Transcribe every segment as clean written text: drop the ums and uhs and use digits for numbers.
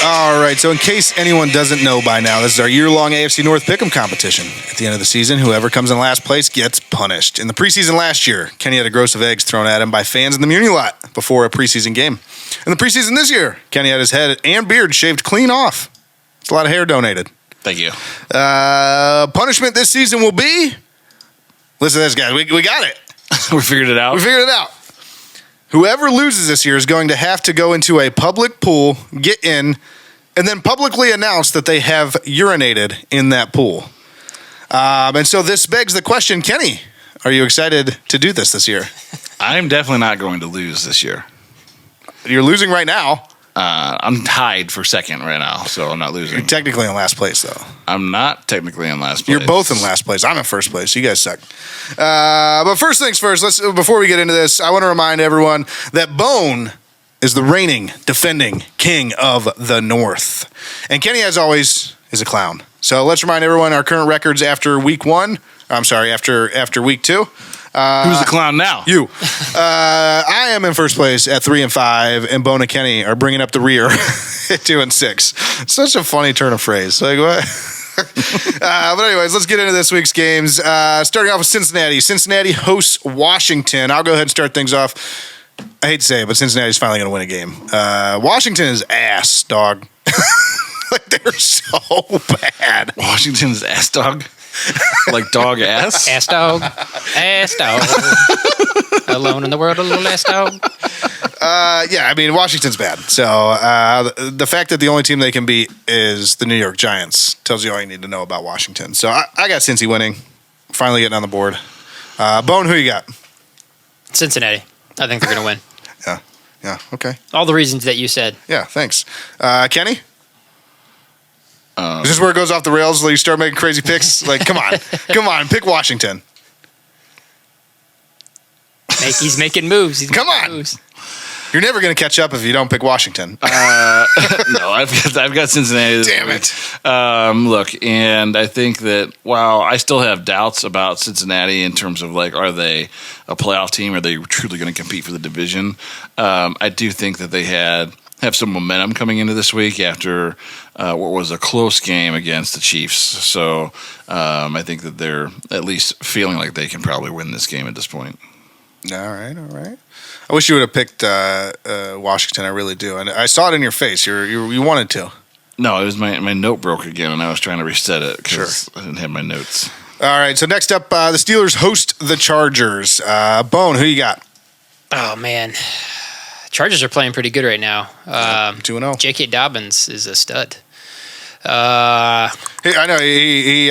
All right, so in case anyone doesn't know by now, this is our year-long AFC North Pick'em competition. At the end of the season, whoever comes in last place gets punished. In the preseason last year, Kenny had a gross of eggs thrown at him by fans in the Muni lot before a preseason game. In the preseason this year, Kenny had his head and beard shaved clean off. It's a lot of hair donated. Thank you. Punishment this season will be... Listen to this, guys. We got it. We figured it out. Whoever loses this year is going to have to go into a public pool, get in, and then publicly announce that they have urinated in that pool. And so this begs the question, Kenny, are you excited to do this year? I'm definitely not going to lose this year. You're losing right now. I'm tied for second right now, so I'm not losing. You're technically in last place, though. I'm not technically in last place. You're both in last place. I'm in first place. You guys suck. But first things first, before we get into this, I want to remind everyone that Bone is the reigning, defending king of the North. And Kenny, as always, is a clown. So let's remind everyone our current records after week one. I'm sorry, after week two. Who's the clown now? You. I am in first place at 3-5, and Bone and Kenny are bringing up the rear at 2-6. Such a funny turn of phrase. Like what? But anyways, let's get into this week's games. Starting off with Cincinnati. Cincinnati hosts Washington. I'll go ahead and start things off. I hate to say it, but Cincinnati's finally going to win a game. Washington is ass, dog. Like, they're so bad. Washington's ass, dog? Like dog ass? Ass dog. Ass dog. Alone in the world, a little ass dog. Yeah, I mean, Washington's bad. So the fact that the only team they can beat is the New York Giants tells you all you need to know about Washington. So I got Cincy winning. Finally getting on the board. Bone, who you got? Cincinnati. I think they're going to win. Yeah, okay. All the reasons that you said. Yeah, thanks. Kenny? Is this where it goes off the rails? Like you start making crazy picks? Like, come on, pick Washington. He's making moves. Come on. You're never going to catch up if you don't pick Washington. No, I've got Cincinnati this Damn week. it. Look, and I think that while I still have doubts about Cincinnati in terms of like, are they a playoff team? Are they truly going to compete for the division? I do think that they have some momentum coming into this week after what was a close game against the Chiefs. So I think that they're at least feeling like they can probably win this game at this point. All right. I wish you would have picked Washington. I really do. And I saw it in your face. You wanted to. No, it was my note broke again, and I was trying to reset it because I didn't have my notes. All right, so next up, the Steelers host the Chargers. Bone, who you got? Oh, man. Chargers are playing pretty good right now. 2-0. J.K. Dobbins is a stud. I know he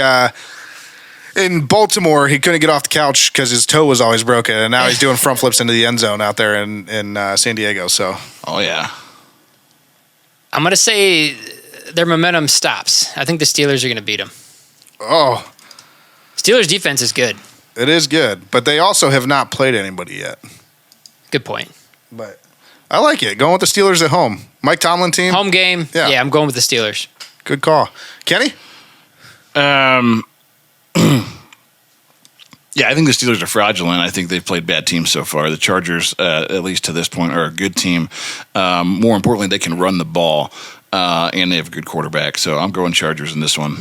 in Baltimore he couldn't get off the couch because his toe was always broken, and now he's doing front flips into the end zone out there in San Diego. So, oh yeah, I'm gonna say their momentum stops. I think the Steelers are gonna beat them. Oh, Steelers defense is good. It is good, but they also have not played anybody yet. Good point. But I like it. Going with the Steelers at home. Mike Tomlin team. Home game. Yeah, I'm going with the Steelers. Good call. Kenny? Yeah, I think the Steelers are fraudulent. I think they've played bad teams so far. The Chargers, at least to this point, are a good team. More importantly, they can run the ball, and they have a good quarterback. So I'm going Chargers in this one.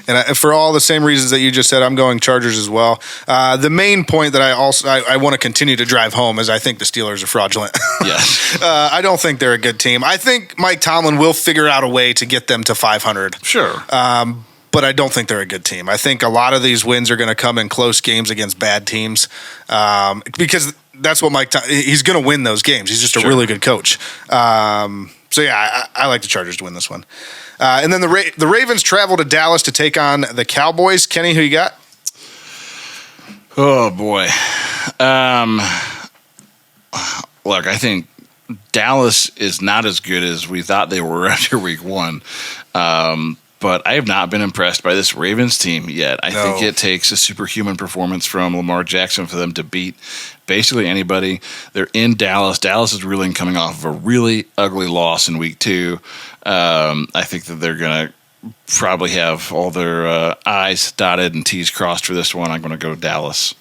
And for all the same reasons that you just said, I'm going Chargers as well. The main point that I want to continue to drive home is I think the Steelers are fraudulent. Yes. I don't think they're a good team. I think Mike Tomlin will figure out a way to get them to 500. Sure. But I don't think they're a good team. I think a lot of these wins are going to come in close games against bad teams because that's what he's going to win those games. He's just a really good coach. So, yeah, I like the Chargers to win this one. And then the Ravens travel to Dallas to take on the Cowboys. Kenny, who you got? Oh, boy. Look, I think Dallas is not as good as we thought they were after week one. But I have not been impressed by this Ravens team yet. I think it takes a superhuman performance from Lamar Jackson for them to beat basically anybody. They're in Dallas. Dallas is really coming off of a really ugly loss in week 2. I think that they're going to probably have all their I's dotted and T's crossed for this one. I'm going to go Dallas.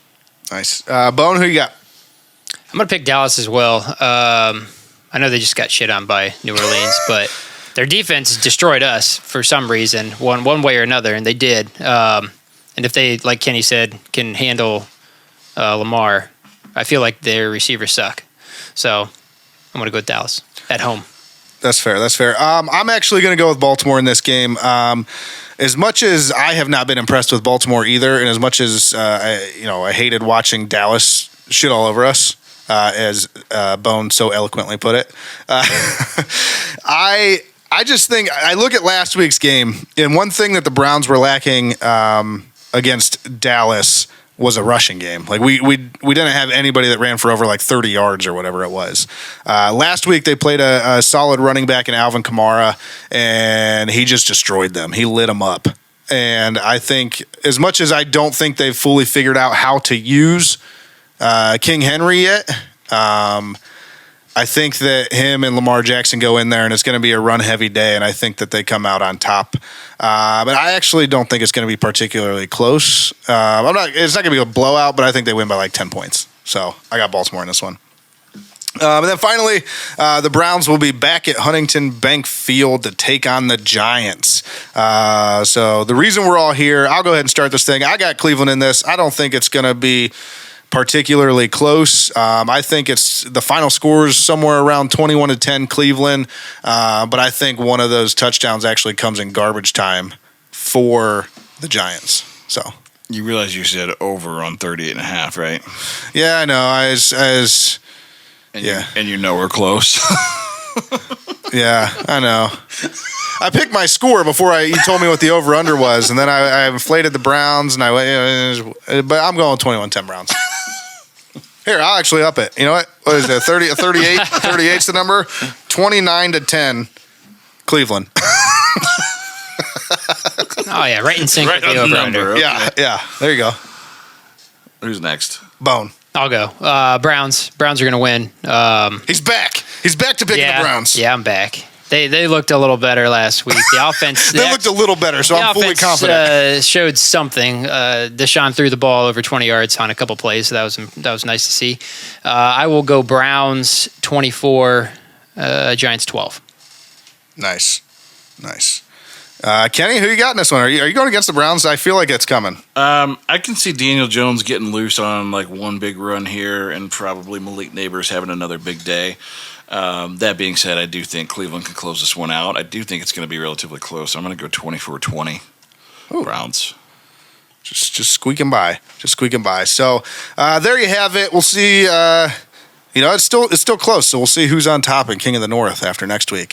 Nice. Bone, who you got? I'm going to pick Dallas as well. I know they just got shit on by New Orleans, but Their defense destroyed us for some reason, one way or another, and they did. And if they, like Kenny said, can handle Lamar, I feel like their receivers suck. So I'm going to go with Dallas at home. That's fair. I'm actually going to go with Baltimore in this game. As much as I have not been impressed with Baltimore either, and as much as I hated watching Dallas shit all over us, as Bone so eloquently put it, I just think I look at last week's game, and one thing that the Browns were lacking against Dallas was a rushing game. Like we didn't have anybody that ran for over like 30 yards or whatever it was. Last week they played a solid running back in Alvin Kamara, and he just destroyed them. He lit them up. And I think as much as I don't think they've fully figured out how to use King Henry yet, I think that him and Lamar Jackson go in there, and it's going to be a run-heavy day, and I think that they come out on top. But I actually don't think it's going to be particularly close. It's not going to be a blowout, but I think they win by like 10 points. So I got Baltimore in this one. And then finally, the Browns will be back at Huntington Bank Field to take on the Giants. So the reason we're all here, I'll go ahead and start this thing. I got Cleveland in this. I don't think it's going to be particularly close. I think it's the final score is somewhere around 21-10 Cleveland, but I think one of those touchdowns actually comes in garbage time for the Giants. So you realize you said over on 38.5, right? Yeah, I know. And you know we're close. Yeah, I know. I picked my score before you told me what the over-under was, and then I inflated the Browns, and but I'm going 21-10 Browns. Here, I'll actually up it. You know what is it, 38? 38's the number? 29-10 Cleveland. Oh, yeah, right in sync right with the over-under. Okay. Yeah, there you go. Who's next? Bone. I'll go. Browns. Browns are going to win. He's back. He's back to picking the Browns. Yeah, I'm back. They looked a little better last week. The offense they looked a little better, so I'm fully confident. Showed something. Deshaun threw the ball over 20 yards on a couple plays, so that was nice to see. I will go Browns 24, Giants 12. Nice. Kenny, who you got in this one? Are you going against the Browns? I feel like it's coming. I can see Daniel Jones getting loose on like one big run here, and probably Malik Neighbors having another big day. That being said, I do think Cleveland can close this one out. I do think it's going to be relatively close. I'm going to go 24-20 Browns. Just squeaking by. So there you have it. We'll see. It's still close. So we'll see who's on top in King of the North after next week.